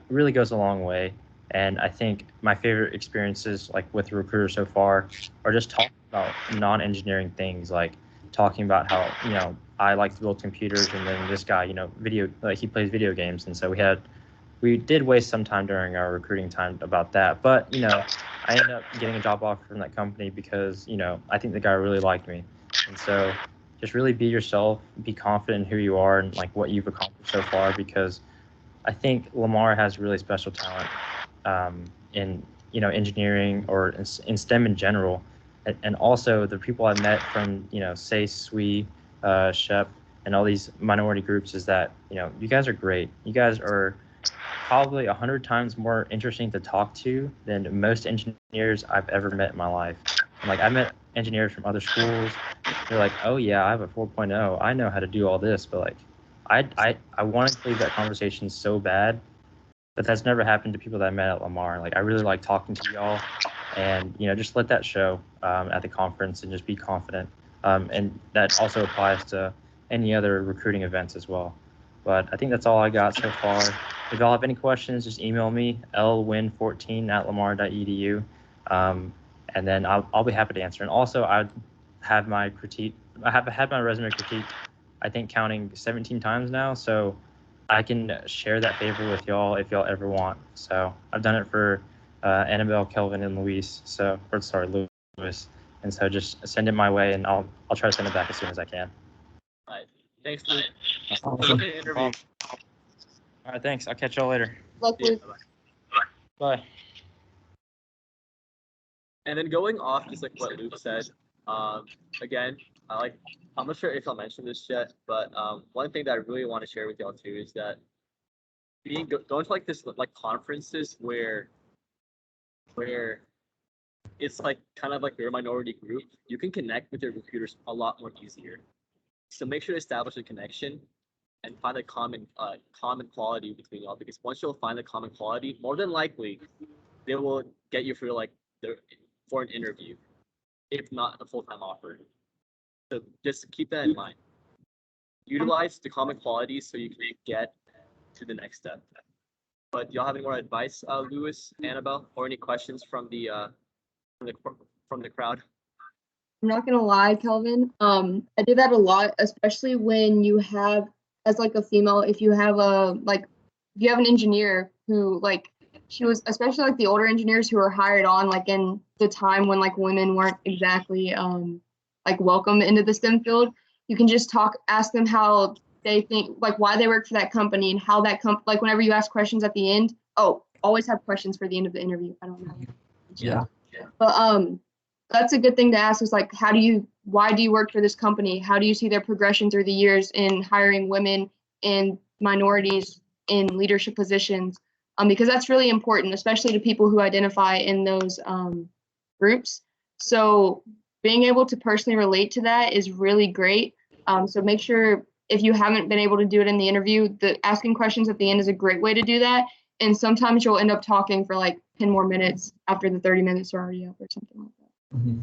really goes a long way. And I think my favorite experiences with the recruiter so far are just talking about non-engineering things, talking about how, I like to build computers, and then this guy, he plays video games. And so we did waste some time during our recruiting time about that. But, I ended up getting a job offer from that company because, I think the guy really liked me. And so just really be yourself, be confident in who you are and what you've accomplished so far, because I think Lamar has really special talent in, engineering or in STEM in general. And also the people I've met from, Sase, SWE, SHEP, and all these minority groups is that, you guys are great. You guys are probably 100 times more interesting to talk to than most engineers I've ever met in my life. And I met engineers from other schools. They're like, oh yeah, I have a 4.0. I know how to do all this, but I wanted to leave that conversation so bad, but that's never happened to people that I met at Lamar. I really like talking to y'all, and just let that show at the conference and just be confident. And that also applies to any other recruiting events as well. But I think that's all I got so far. If y'all have any questions, just email me, lwin14@lamar.edu, and then I'll be happy to answer. And also, I have my critique. I have had my resume critiqued, I think, counting 17 times now. So I can share that favor with y'all if y'all ever want. So I've done it for Annabelle, Kelvin, and Luis. Lewis. And so just send it my way, and I'll try to send it back as soon as I can. All right. Thanks, Luke. Awesome. Interview. All right, thanks. I'll catch y'all later. Luckily. Bye. And then going off just what Luke said, again, I'm not sure if I mentioned this yet, but one thing that I really want to share with y'all too is that going to like this like conferences where it's like kind of like you're a minority group, you can connect with your recruiters a lot more easier. So make sure to establish a connection and find a common quality between y'all, because once you'll find a common quality, more than likely they will get you for an interview, if not a full-time offer. So just keep that in mind. Utilize the common qualities so you can get to the next step. But y'all have any more advice, Louis, Annabelle, or any questions from the crowd? I'm not gonna lie, Kelvin. I did that a lot, especially when you have, as like a female, if you have an engineer who like, she was, especially like the older engineers who were hired on like in the time when like women weren't exactly like welcome into the STEM field. You can just ask them how they think, like why they work for that company and how that like whenever you ask questions at the end, always have questions for the end of the interview. I don't know. Yeah. But that's a good thing to ask is like, why do you work for this company? How do you see their progression through the years in hiring women and minorities in leadership positions? Because that's really important, especially to people who identify in those groups. So being able to personally relate to that is really great. So make sure if you haven't been able to do it in the interview, asking questions at the end is a great way to do that. And sometimes you'll end up talking for like 10 more minutes after the 30 minutes are already up or something like that. Mm-hmm.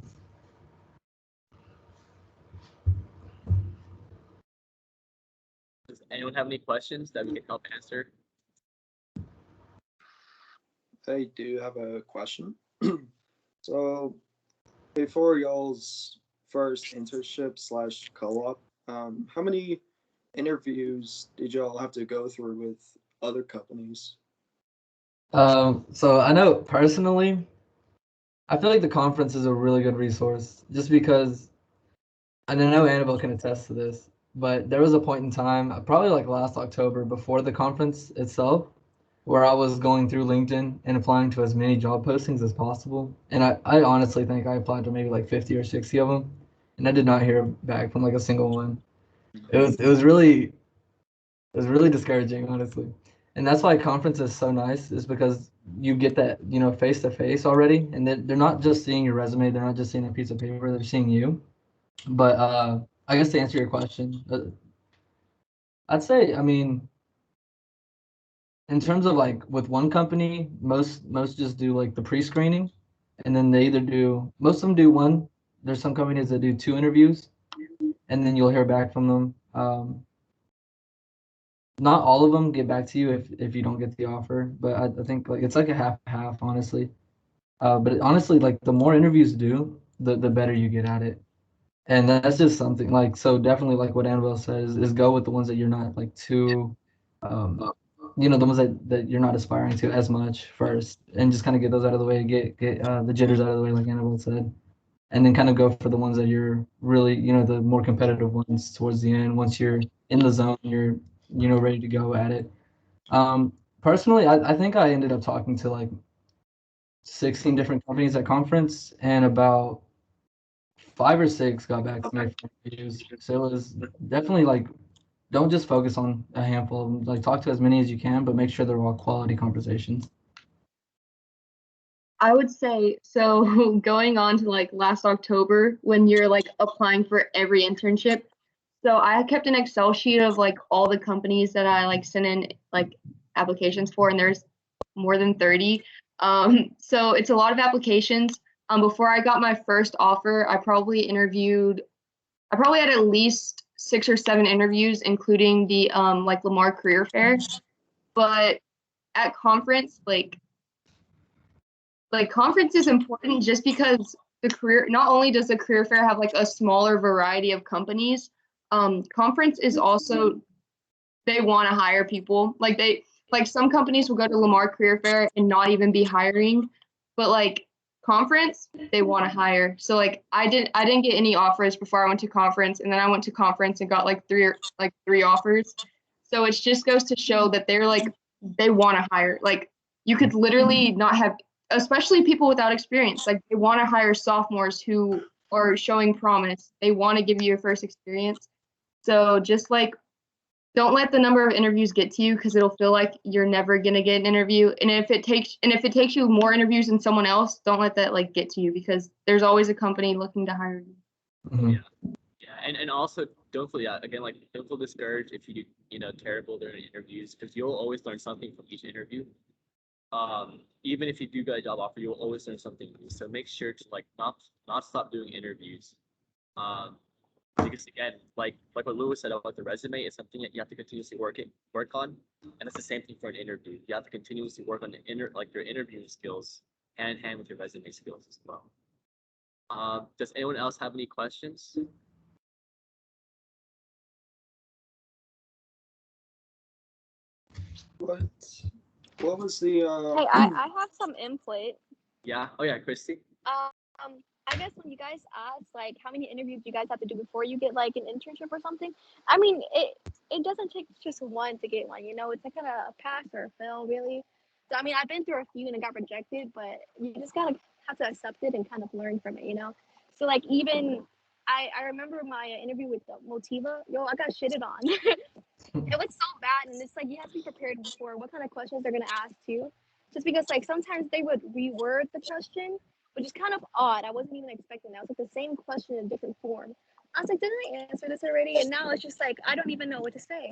Does anyone have any questions that we can help answer? I do have a question. So before y'all's first internship / co-op, how many interviews did y'all have to go through with other companies? So I know personally, I feel like the conference is a really good resource just because, and I know Annabelle can attest to this, but there was a point in time, probably like last October before the conference itself, where I was going through LinkedIn and applying to as many job postings as possible. And I honestly think I applied to maybe like 50 or 60 of them, and I did not hear back from like a single one. It was really discouraging, honestly. And that's why conference is so nice, is because you get that, face to face already, and they're not just seeing your resume, they're not just seeing a piece of paper, they're seeing you. But I guess to answer your question, I'd say, I mean, in terms of like with one company, most just do like the pre-screening, and then most of them do one. There's some companies that do 2 interviews, and then you'll hear back from them. Not all of them get back to you if you don't get the offer, but I think like it's like a half, honestly. But honestly, like the more interviews do, the better you get at it. And that's just something like, so definitely like what Annabelle says is go with the ones that you're not like too, the ones that you're not aspiring to as much first, and just kind of get those out of the way, get the jitters out of the way, like Annabelle said, and then kind of go for the ones that you're really, the more competitive ones towards the end. Once you're in the zone, you're, ready to go at it. Personally, I think I ended up talking to like 16 different companies at conference, and about 5 or 6 got back to me for interviews. So it was definitely like, don't just focus on a handful of them. Like talk to as many as you can, but make sure they're all quality conversations. I would say, so going on to like last October when you're like applying for every internship. So I kept an Excel sheet of like all the companies that I like sent in like applications for, and there's more than 30. So it's a lot of applications. Before I got my first offer, I probably had at least 6 or 7 interviews, including the like Lamar Career Fair. But at conference, like conference is important just because not only does the career fair have like a smaller variety of companies, conference is also, they want to hire people. Like some companies will go to Lamar Career Fair and not even be hiring, but like conference, they want to hire. So like I didn't get any offers before I went to conference, and then I went to conference and got like three offers. So it just goes to show that they want to hire. Like you could literally not have, especially people without experience, like they want to hire sophomores who or showing promise. They want to give you your first experience. So just like, don't let the number of interviews get to you, because it'll feel like you're never gonna get an interview. And if it takes you more interviews than someone else, don't let that like get to you, because there's always a company looking to hire you. Mhm. Yeah, and also don't feel again, like, don't feel discouraged if you do terrible during interviews, because you'll always learn something from each interview. Even if you do get a job offer, you'll always learn something new. So make sure to like not stop doing interviews. Because again, like what Lewis said about the resume, it's something that you have to continuously work on, and it's the same thing for an interview. You have to continuously work on your interviewing skills hand in hand with your resume skills as well. Does anyone else have any questions? What was the Hey, I have some input. Yeah. Oh yeah, Christy. I guess when you guys ask like how many interviews you guys have to do before you get like an internship or something, I mean it doesn't take just one to get one, it's like kind of a pass or a fail really. So I mean I've been through a few and I got rejected, but you just gotta have to accept it and kind of learn from it. So like even I remember my interview with Motiva, I got shitted on. It was so bad, and it's like you have to be prepared for what kind of questions they're gonna ask too. Just because like sometimes they would reword the question, which is kind of odd. I wasn't even expecting that. It was like the same question in a different form. I was like, didn't I answer this already? And now it's just like I don't even know what to say.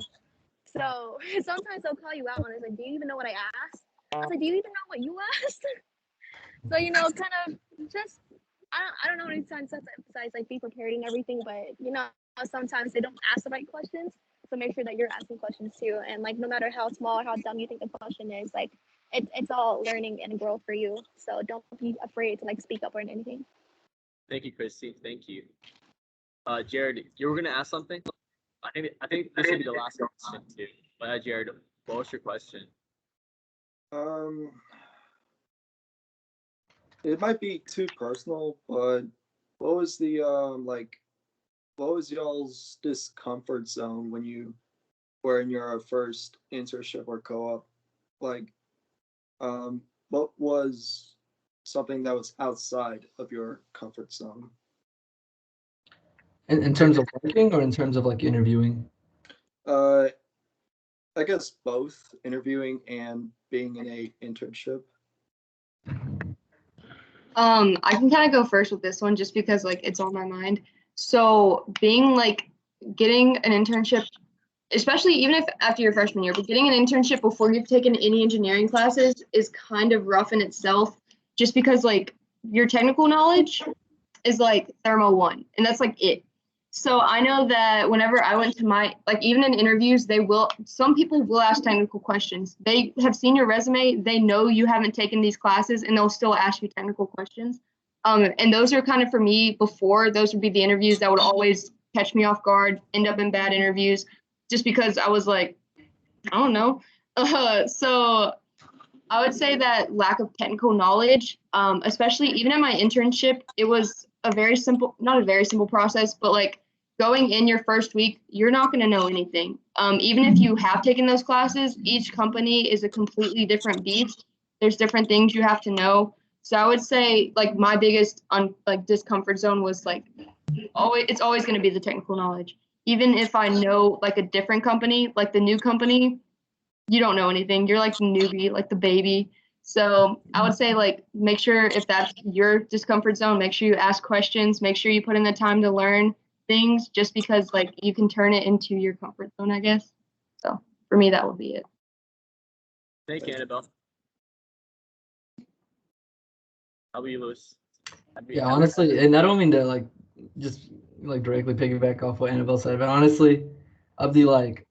So sometimes they'll call you out on it. It's like, do you even know what I asked? I was like, do you even know what you asked? So kind of just I don't know any times to emphasize like be prepared and everything, but sometimes they don't ask the right questions. So make sure that you're asking questions too. And like no matter how small or how dumb you think the question is, like it's all learning and growth for you. So don't be afraid to like speak up or anything. Thank you, Christy. Thank you. Jared, you were gonna ask something? I think this should be the last question too. But Jared, what was your question? It might be too personal, but what was the what was y'all's discomfort zone when you were in your first internship or co-op? Like, what was something that was outside of your comfort zone? In terms of working or in terms of like interviewing? I guess both interviewing and being in a internship. I can kind of go first with this one just because like it's on my mind. So being like getting an internship, especially even if after your freshman year, but getting an internship before you've taken any engineering classes is kind of rough in itself, just because like your technical knowledge is like Thermo 1, and that's like it. So I know that whenever I went to even in interviews, some people will ask technical questions. They have seen your resume, they know you haven't taken these classes, and they'll still ask you technical questions. And those are kind of, for me, before, those would be the interviews that would always catch me off guard, end up in bad interviews, just because I was like, I don't know. So I would say that lack of technical knowledge, especially even in my internship, it was not a very simple process, but like going in your first week, you're not going to know anything. Even if you have taken those classes, each company is a completely different beast. There's different things you have to know. So I would say like my biggest discomfort zone was like it's always going to be the technical knowledge. Even if I know like a different company, like the new company, you don't know anything. You're like the newbie, like the baby. So I would say like make sure, if that's your discomfort zone, make sure you ask questions, make sure you put in the time to learn things, just because like you can turn it into your comfort zone, I guess. So for me, that would be it. Thank you, Annabelle. How about you, Lewis? Yeah, honestly, and I don't mean to like just like directly piggyback off what Annabelle said, but honestly, of the like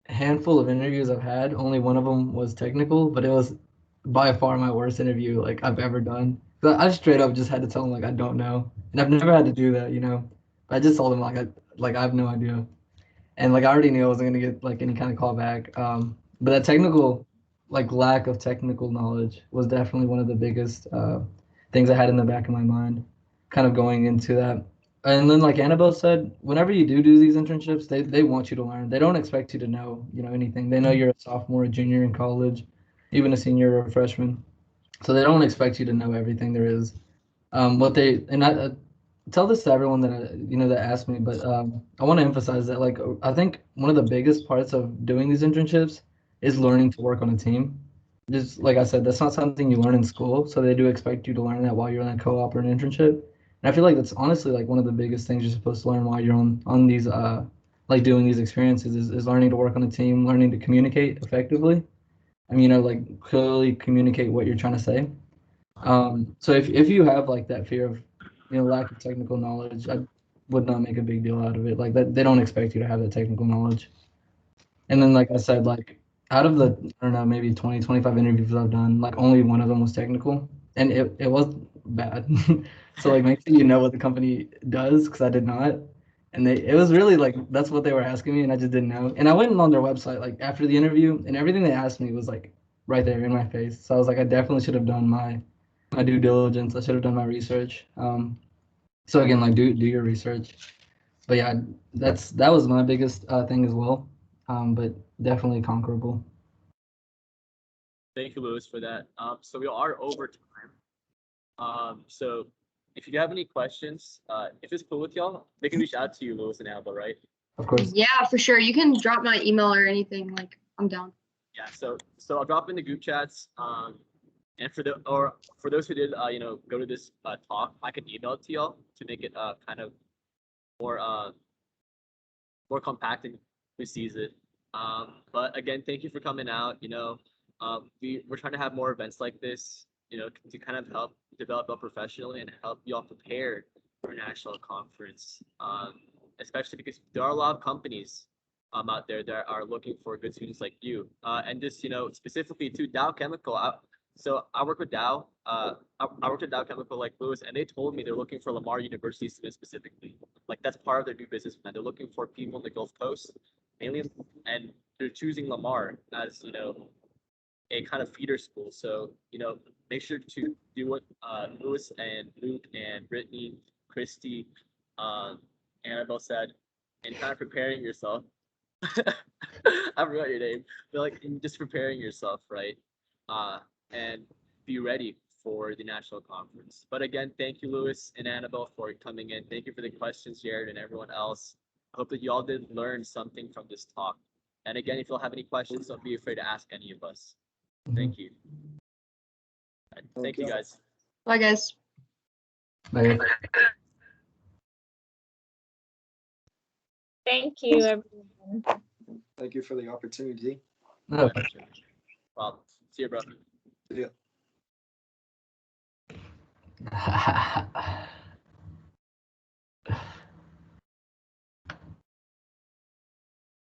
handful of interviews I've had, only one of them was technical, but it was by far my worst interview like I've ever done. So I straight up just had to tell them like I don't know, and I've never had to do that, But I just told them like I have no idea, and like I already knew I wasn't gonna get like any kind of callback. But that technical, like lack of technical knowledge was definitely one of the biggest things I had in the back of my mind, kind of going into that. And then like Annabelle said, whenever you do these internships, they want you to learn. They don't expect you to know, anything. They know you're a sophomore, a junior in college, even a senior or a freshman. So they don't expect you to know everything there is. tell this to everyone that asked me, but I want to emphasize that like I think one of the biggest parts of doing these internships is learning to work on a team. Just like I said, that's not something you learn in school, so they do expect you to learn that while you're in a co-op or an internship. And I feel like that's honestly like one of the biggest things you're supposed to learn while you're on these like doing these experiences is learning to work on a team, learning to communicate effectively. I mean, like clearly communicate what you're trying to say. So if you have like that fear of, lack of technical knowledge, I would not make a big deal out of it. Like that, they don't expect you to have that technical knowledge. And then, like I said, like out of the, I don't know, maybe 20, 25 interviews I've done, like only one of them was technical, and it was bad. So like make sure you know what the company does, because I did not. And it was really like that's what they were asking me, and I just didn't know. And I went on their website like after the interview, and everything they asked me was like right there in my face. So I was like, I definitely should have done my due diligence. I should have done my research. So again, like do your research. But yeah, that was my biggest thing as well. But definitely conquerable. Thank you, Lewis, for that. So we are over time. So if you have any questions, if it's cool with y'all, they can reach out to you, Lewis and Annabelle, right? Of course. Yeah, for sure. You can drop my email or anything. Like, I'm down. Yeah. So I'll drop in the group chats. And for those who did, go to this talk, I can email it to y'all to make it kind of more compact and who sees it. But again, thank you for coming out. We're trying to have more events like this, to kind of help develop up professionally and help you all prepare for a national conference. Especially because there are a lot of companies out there that are looking for good students like you. And just, specifically to Dow Chemical. So I work with Dow. I worked at Dow Chemical like Lewis, and they told me they're looking for Lamar University students specifically. Like that's part of their new business plan. They're looking for people in the Gulf Coast, mainly, and they're choosing Lamar as a kind of feeder school. So make sure to do what Lewis and Luke and Brittany, Christy, Annabelle said, and kind of preparing yourself. I forgot your name. But like just preparing yourself, right? And be ready for the national conference. But again, thank you, Lewis and Annabelle, for coming in. Thank you for the questions, Jared, and everyone else. I hope that you all did learn something from this talk. And again, if you'll have any questions, don't be afraid to ask any of us. Thank you. Thank you, guys. Bye, guys. Bye. Thank you, everyone. Thank you for the opportunity. No. Well, see you, bro. Yeah.